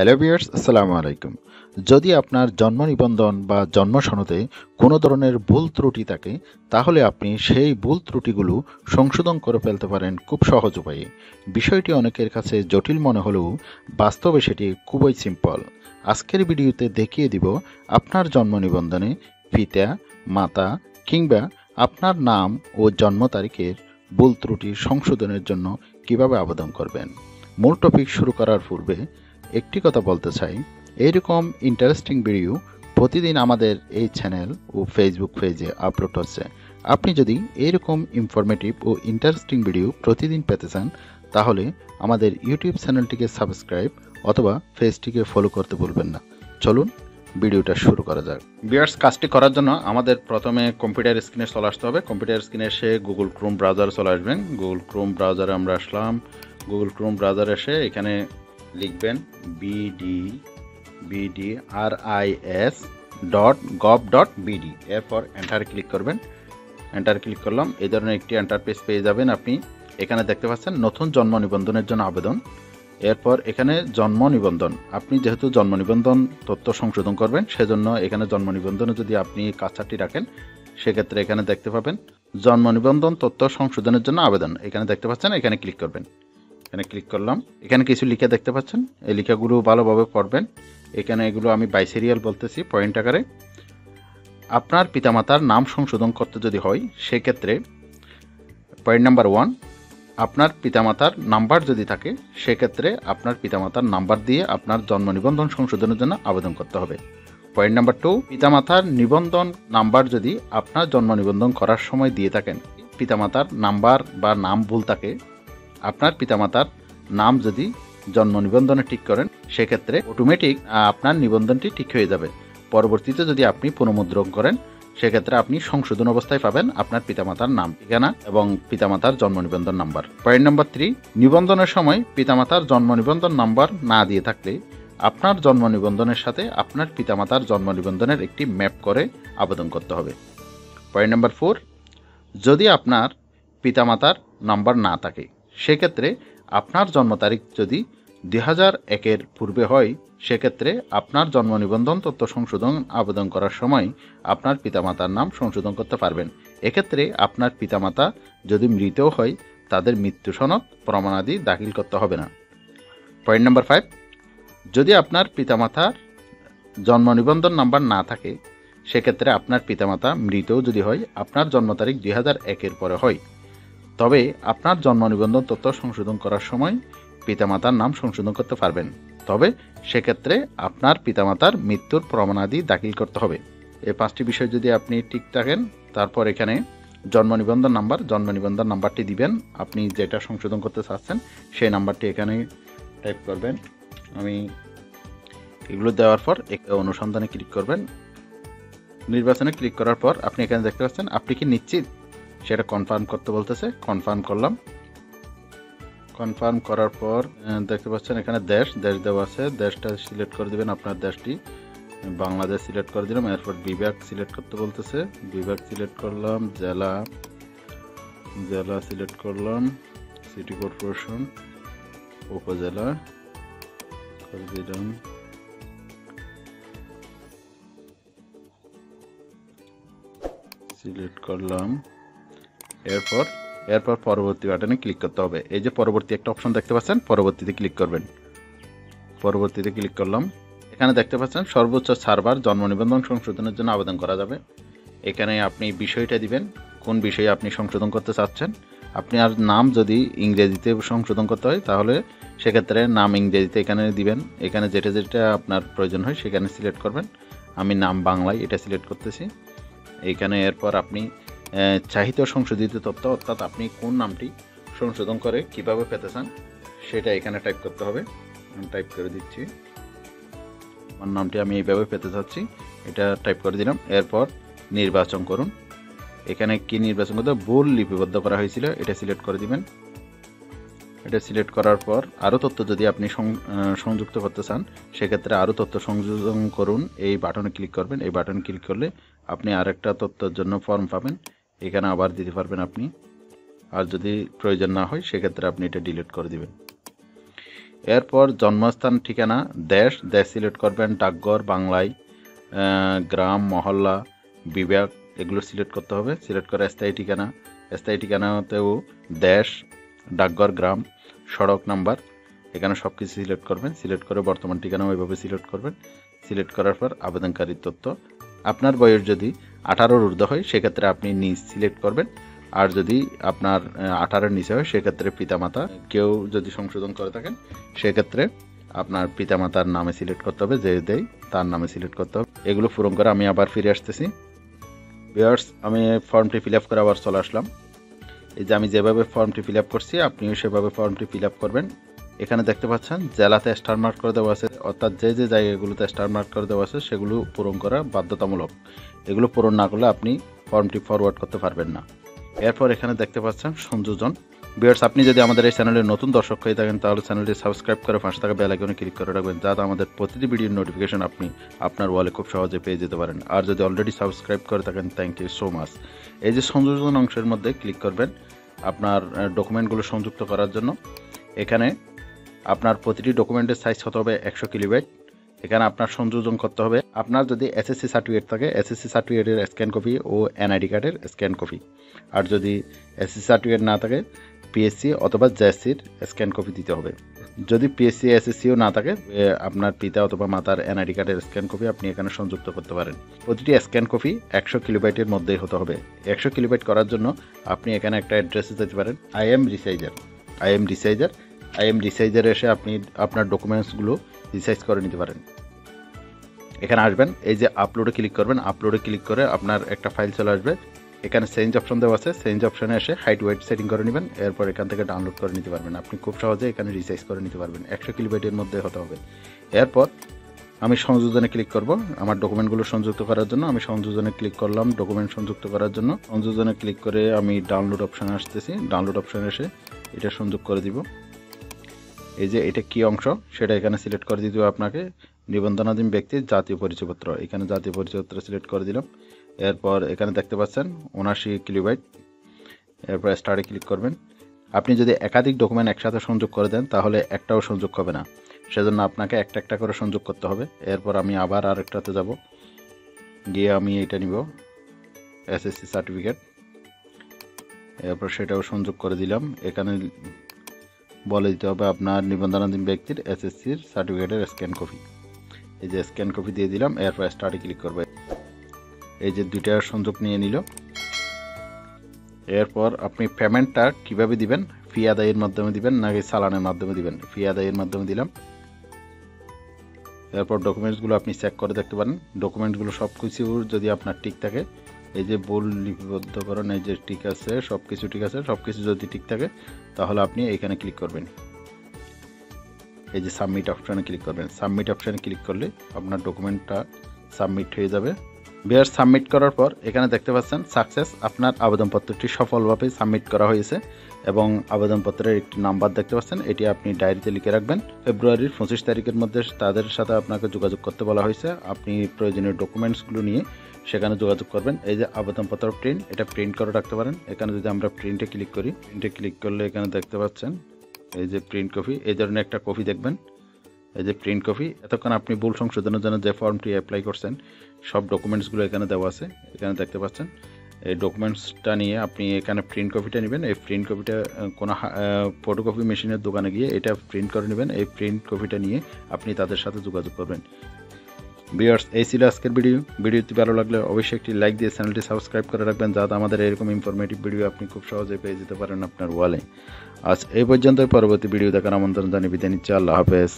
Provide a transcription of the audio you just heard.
Hello viewers, আসসালামু আলাইকুম। যদি আপনার জন্ম নিবন্ধন বা জন্ম সনদে কোনো ধরনের ভুল ত্রুটি থাকে, তাহলে আপনি সেই ভুল ত্রুটিগুলো সংশোধন করে ফেলতে পারেন খুব সহজ উপায়ে। বিষয়টি অনেকের কাছে জটিল মনে হলেও বাস্তবে সেটি খুবই সিম্পল। আজকের ভিডিওতে দেখিয়ে দিব আপনার জন্ম নিবন্ধনে পিতা, মাতা কিংবা আপনার নাম ও জন্ম তারিখের ভুল ত্রুটি সংশোধনের জন্য কিভাবে আবেদন করবেন। মূল টপিক শুরু করার পূর্বে একটি কথা বলতে চাই, এইরকম ইন্টারেস্টিং ভিডিও প্রতিদিন আমাদের এই চ্যানেল ও ফেসবুক পেজে আপলোড হচ্ছে। আপনি যদি এইরকম ইনফরমেটিভ ও ইন্টারেস্টিং ভিডিও প্রতিদিন পেতে চান, তাহলে আমাদের ইউটিউব চ্যানেলটিকে সাবস্ক্রাইব অথবা পেজটিকে ফলো করতে ভুলবেন না। চলুন ভিডিওটা শুরু করা যাক। ভিউয়ার্স, কাজটি করার জন্য আমাদের প্রথমে কম্পিউটার স্ক্রিনে চলে আসতে হবে। কম্পিউটার স্ক্রিনে এসে গুগল ক্রোম ব্রাউজার চলে আসবেন। গুগল ক্রোম ব্রাউজারে আমরা আসলাম। গুগল ক্রোম ব্রাউজার এসে এখানে লিখবেন bdris.gov.bd, এরপর এন্টার ক্লিক করবেন। এন্টার ক্লিক করলাম, এই ধরনের একটি এন্টার পেজ পেয়ে যাবেন। আপনি এখানে দেখতে পাচ্ছেন নতুন জন্ম নিবন্ধনের জন্য আবেদন। এরপর এখানে জন্ম নিবন্ধন, আপনি যেহেতু জন্ম নিবন্ধন তথ্য সংশোধন করবেন, সেজন্য এখানে জন্ম নিবন্ধনে যদি আপনি কার্সারটি রাখেন, সেক্ষেত্রে এখানে দেখতে পাবেন জন্ম নিবন্ধন তথ্য সংশোধনের জন্য আবেদন। এখানে দেখতে পাচ্ছেন, এখানে ক্লিক করবেন। এখানে ক্লিক করলাম, এখানে কিছু লিখে দেখতে পাচ্ছেন, এই লেখাগুলো ভালোভাবে পড়বেন। এখানে এগুলো আমি বাই সিরিয়াল বলতেছি পয়েন্ট আকারে। আপনার পিতামাতার নাম সংশোধন করতে যদি হয়, সেক্ষেত্রে পয়েন্ট নাম্বার 1, আপনার পিতামাতার নাম্বার যদি থাকে, সেক্ষেত্রে আপনার পিতামাতার নাম্বার দিয়ে আপনার জন্ম নিবন্ধন সংশোধনের জন্য আবেদন করতে হবে। পয়েন্ট নাম্বার 2, পিতামাতার নিবন্ধন নাম্বার যদি আপনার জন্ম নিবন্ধন করার সময় দিয়ে থাকেন, পিতামাতার নাম্বার বা নাম ভুল থাকে, আপনার পিতামাতার নাম যদি জন্ম নিবন্ধনে ঠিক করেন, সেক্ষেত্রে অটোমেটিক আপনার নিবন্ধনটি ঠিক হয়ে যাবে। পরবর্তীতে যদি আপনি পুনর্মুদ্রণ করেন, সেক্ষেত্রে আপনি সংশোধন অবস্থায় পাবেন আপনার পিতামাতার নাম, ঠিকানা এবং পিতামাতার জন্ম নিবন্ধন নাম্বার। পয়েন্ট নাম্বার 3, নিবন্ধনের সময় পিতামাতার জন্ম নিবন্ধন নাম্বার না দিয়ে থাকলে আপনার জন্ম নিবন্ধনের সাথে আপনার পিতামাতার জন্ম নিবন্ধনের একটি ম্যাপ করে আবেদন করতে হবে। পয়েন্ট নাম্বার 4, যদি আপনার পিতামাতার নাম্বার না থাকে, সেক্ষেত্রে আপনার জন্ম তারিখ যদি 2001-এর পূর্বে হয়, সেক্ষেত্রে আপনার জন্ম নিবন্ধন তথ্য সংশোধন আবেদন করার সময় আপনার পিতামাতার নাম সংশোধন করতে পারবেন। এক্ষেত্রে আপনার পিতামাতা যদি মৃতও হয়, তাদের মৃত্যু সনদ প্রমাণাদি দাখিল করতে হবে না। পয়েন্ট নাম্বার 5, যদি আপনার পিতামাতার জন্ম নিবন্ধন নাম্বার না থাকে, সেক্ষেত্রে আপনার পিতামাতা মৃতও যদি হয়, আপনার জন্ম তারিখ 2001-এর পরে হয়, তবে আপনার জন্ম নিবন্ধন তথ্য সংশোধন করার সময় পিতামাতার নাম সংশোধন করতে পারবেন। তবে সেক্ষেত্রে আপনার পিতামাতার মৃত্যুর প্রমাণাদি দাখিল করতে হবে। এই 5টি বিষয় যদি আপনি ঠিক থাকেন, তারপর এখানে জন্ম নিবন্ধন নাম্বারটি দিবেন। আপনি যেটা সংশোধন করতে চাচ্ছেন সেই নাম্বারটি এখানে টাইপ করবেন। আমি এগুলো দেওয়ার পর অনুসন্ধানে ক্লিক করবেন। নির্বাচনে ক্লিক করার পর আপনি এখানে দেখতে পাচ্ছেন, আপনি কি নিশ্চিত, সেটা কনফার্ম করতে বলতেছে। কনফার্ম করলাম। কনফার্ম করার পর দেখতে পাচ্ছেন এখানে দেশ দেওয়া আছে। দেশটা সিলেক্ট করে দেবেন, আপনার দেশটি বাংলাদেশ সিলেক্ট করে দিলাম। এরপর বিভাগ সিলেক্ট করতে বলতেছে, বিভাগ সিলেক্ট করলাম। জেলা সিলেক্ট করলাম। সিটি কর্পোরেশন, উপজেলা করে দিলাম। সিলেক্ট করলাম। এরপর পরবর্তী বাটনে ক্লিক করতে হবে। এই যে পরবর্তী একটা অপশন দেখতে পাচ্ছেন, পরবর্তীতে ক্লিক করবেন। পরবর্তীতে ক্লিক করলাম। এখানে দেখতে পাচ্ছেন সর্বোচ্চ 4 বার জন্ম নিবন্ধন সংশোধনের জন্য আবেদন করা যাবে। এখানে আপনি বিষয়টা দিবেন, কোন বিষয়ে আপনি সংশোধন করতে চাচ্ছেন। আপনার নাম যদি ইংরেজিতে সংশোধন করতে হয়, তাহলে সেক্ষেত্রে নাম ইংরেজিতে এখানে দিবেন। এখানে যেটা আপনার প্রয়োজন হয় সেখানে সিলেক্ট করবেন। আমি নাম বাংলায় এটা সিলেক্ট করতেছি। এইখানে এরপর আপনি চাহিত সংশোধিত তথ্য, অর্থাৎ আপনি কোন নামটি সংশোধন করে কিভাবে পেতে চান, সেটা এখানে টাইপ করতে হবে। আমি টাইপ করে দিচ্ছি, আমার নামটি আমি এইভাবে পেতে চাচ্ছি, এটা টাইপ করে দিলাম। এরপর নির্বাচন করুন। এখানে কি নির্বাচন করতে, ভুল লিপিবদ্ধ করা হয়েছিল, এটা সিলেক্ট করে দিবেন। এটা সিলেক্ট করার পর আরও তথ্য যদি আপনি সংযুক্ত করতে চান, সেক্ষেত্রে আরও তথ্য সংযোজন করুন, এই বাটনে ক্লিক করবেন। এই বাটনে ক্লিক করলে আপনি আরেকটা তথ্যের জন্য ফর্ম পাবেন, এখানে আবার দিতে পারবেন আপনি। আর যদি প্রয়োজন না হয়, সেক্ষেত্রে আপনি এটা ডিলিট করে দিবেন। এরপর জন্মস্থান, ঠিকানা, দেশ সিলেক্ট করবেন, ডাকঘর বাংলায়, গ্রাম, মহল্লা, বিভাগ এগুলো সিলেক্ট করতে হবে। সিলেক্ট করে স্থায়ী ঠিকানাতেও দেশ, ডাকঘর, গ্রাম, সড়ক নাম্বার এখানে সব কিছু সিলেক্ট করবেন। সিলেক্ট করে বর্তমান ঠিকানাও ওইভাবে সিলেক্ট করবেন। সিলেক্ট করার পর আবেদনকারীর তথ্য, আপনার বয়স যদি 18-র ঊর্ধ্ব হয় সেক্ষেত্রে আপনি নিজ সিলেক্ট করবেন, আর যদি আপনার 18-এর নিচে হয় সেক্ষেত্রে পিতামাতা কেউ যদি সংশোধন করে থাকেন সেক্ষেত্রে আপনার পিতামাতার নামে সিলেক্ট করতে হবে, যে দেয় তার নামে সিলেক্ট করতে হবে। এগুলো পূরণ করে আমি আবার ফিরে আসতেছি। ভিউয়ার্স, আমি ফর্মটি ফিল আপ করে আবার চলে আসলাম। এই যে আমি যেভাবে ফর্মটি ফিল আপ করছি আপনিও সেভাবে ফর্মটি ফিল আপ করবেন। এখানে দেখতে পাচ্ছেন জেলাতে স্টার মার্ক করে দেওয়া আছে, অর্থাৎ যে জায়গাগুলোতে স্টার মার্ক করে দেওয়া আছে সেগুলো পূরণ করা বাধ্যতামূলক। এগুলো পূরণ না করলে আপনি ফর্মটি ফরওয়ার্ড করতে পারবেন না। এরপর এখানে দেখতে পাচ্ছেন সংযোজন। ভিউয়ার্স, আপনি যদি আমাদের এই চ্যানেলের নতুন দর্শক হয়ে থাকেন তাহলে চ্যানেলটি সাবস্ক্রাইব করে পাশে থাকা বেল আইকনে ক্লিক করে রাখবেন, যাতে আমাদের প্রতিটি ভিডিওর নোটিফিকেশন আপনি আপনার ওয়ালে খুব সহজে পেয়ে যেতে পারেন। আর যদি অলরেডি সাবস্ক্রাইব করে থাকেন, থ্যাংক ইউ সো মাচ। এই যে সংযোজন অংশের মধ্যে ক্লিক করবেন আপনার ডকুমেন্টগুলো সংযুক্ত করার জন্য। এখানে আপনার প্রতিটি ডকুমেন্টের সাইজ হতে হবে 100 কিলোবাইট। এখানে আপনার সংযোজন করতে হবে, আপনার যদি এসএসসি সার্টিফিকেট থাকে এসএসসি সার্টিফিকেটের স্ক্যান কপি ও এনআইডি কার্ডের স্ক্যান কপি, আর যদি এসএসসি সার্টিফিকেট না থাকে পিএসসি অথবা জেএসসির স্ক্যান কপি দিতে হবে। যদি পিএসসি এসএসসিও না থাকে আপনার পিতা অথবা মাতার এনআইডি কার্ডের স্ক্যান কপি আপনি এখানে সংযুক্ত করতে পারেন। প্রতিটি স্ক্যান কপি 100 কিলোবাইটের মধ্যেই হতে হবে। 100 কিলোবাইট করার জন্য আপনি এখানে একটা অ্যাড্রেসে যেতে পারেন, আই এম রিসাইজারে এসে আপনি আপনার ডকুমেন্টসগুলো রিসাইজ করে নিতে পারেন। এখানে আসবেন, এই যে আপলোডে ক্লিক করবেন। আপলোডে ক্লিক করে আপনার একটা ফাইল চলে আসবে। এখানে চেঞ্জ অপশন দেওয়া আছে, চেঞ্জ অপশনে এসে হাইট ওয়েট সেটিং করে নেবেন। এরপর এখান থেকে ডাউনলোড করে নিতে পারবেন। আপনি খুব সহজে এখানে রিসাইজ করে নিতে পারবেন। 100 কিলোবাইটের মধ্যে হতে হবে। এরপর আমি সংযোজনে ক্লিক করব আমার ডকুমেন্টগুলো সংযুক্ত করার জন্য। আমি সংযোজনে ক্লিক করলাম ডকুমেন্ট সংযুক্ত করার জন্য। সংযোজনে ক্লিক করে আমি ডাউনলোড অপশানে আসতেছি। ডাউনলোড অপশানে এসে এটা সংযোগ করে দিব। এই যে এটা কি অংশ সেটা এখানে সিলেক্ট করে দিতে হবে আপনাকে। নিবন্ধনাধীন ব্যক্তির জাতীয় পরিচয়পত্র, এখানে জাতীয় পরিচয়পত্র সিলেক্ট করে দিলাম। এরপর এখানে দেখতে পাচ্ছেন 79 কিলোবাইট। এরপর স্টার্টে ক্লিক করবেন। আপনি যদি একাধিক ডকুমেন্ট একসাথে সংযোগ করে দেন তাহলে একটাও সংযোগ হবে না, সেজন্য আপনাকে একটা একটা করে সংযোগ করতে হবে। এরপর আমি আবার আরেকটাতে যাব, গিয়ে আমি এটা নিব এসএসসি সার্টিফিকেট। এরপর সেটাও সংযোগ করে দিলাম। এখানে বলে দিতে হবে আপনার নিবন্ধনাধীন ব্যক্তির এসএসসির সার্টিফিকেটের স্ক্যান কপি। এই যে স্ক্যান কপি দিয়ে দিলাম। এরপর স্টার্টে ক্লিক করবে। এই যে দুইটা সংযোগ নিয়ে নিল। এরপর আপনি পেমেন্টটা কিভাবে দিবেন, ফি আদায়ের মাধ্যমে দিবেন নাকি চালানের মাধ্যমে দিবেন? ফি আদায়ের মাধ্যমে দিলাম। এরপর ডকুমেন্টসগুলো আপনি চেক করে দেখতে পারেন। ডকুমেন্টসগুলো সব কিছু যদি আপনার ঠিক থাকে, এই যে ভুল লিপিবদ্ধকরণ, এই যে ঠিক আছে, সব কিছু ঠিক আছে, সব কিছু যদি ঠিক থাকে তাহলে আপনি এখানে ক্লিক করবেন। এই যে সাবমিট অপশানে ক্লিক করবেন। সাবমিট অপশানে ক্লিক করলে আপনার ডকুমেন্টটা সাবমিট হয়ে যাবে। ভিউয়ার্স, সাবমিট করার পর এখানে দেখতে পাচ্ছেন সাকসেস, আপনার আবেদনপত্রটি সফলভাবে সাবমিট করা হয়েছে এবং আবেদনপত্রের একটি নাম্বার দেখতে পাচ্ছেন, এটি আপনি ডায়েরিতে লিখে রাখবেন। ফেব্রুয়ারির 25 তারিখের মধ্যে তাদের সাথে আপনাকে যোগাযোগ করতে বলা হয়েছে। আপনি প্রয়োজনীয় ডকুমেন্টসগুলো নিয়ে সেখানে যোগাযোগ করবেন। এই যে আবেদনপত্র প্রিন্ট, এটা প্রিন্ট করে রাখতে পারেন। এখানে যদি আমরা প্রিন্টে ক্লিক করি, প্রিন্টে ক্লিক করলে এখানে দেখতে পাচ্ছেন এই যে প্রিন্ট কপি, এই ধরনের একটা কপি দেখবেন। এই যে প্রিন্ট কপি, এতক্ষণ আপনি ভুল সংশোধনের জন্য যে ফর্মটি অ্যাপ্লাই করছেন সব ডকুমেন্টসগুলো এখানে দেওয়া আছে, এখানে দেখতে পাচ্ছেন। এই ডকুমেন্টসটা নিয়ে আপনি এখানে প্রিন্ট কপিটা নেবেন। এই প্রিন্ট কপিটা কোনো ফটোকপি মেশিনের দোকানে গিয়ে এটা প্রিন্ট করে নেবেন। এই প্রিন্ট কপিটা নিয়ে আপনি তাদের সাথে যোগাযোগ করবেন। ভিউয়ার্স, এই ছিল আজকের ভিডিওটি ভালো লাগলে অবশ্যই একটি লাইক দিয়ে চ্যানেলটি সাবস্ক্রাইব করে রাখবেন, যাতে আমাদের এরকম ইনফরমেটিভ ভিডিও আপনি খুব সহজে পেয়ে যেতে পারেন আপনার ওয়ালে। আজ এই পর্যন্ত, পরবর্তী ভিডিও দেখার আমন্ত্রণ জানিয়ে বিদায় নিচ্ছি। আল্লাহ হাফেজ।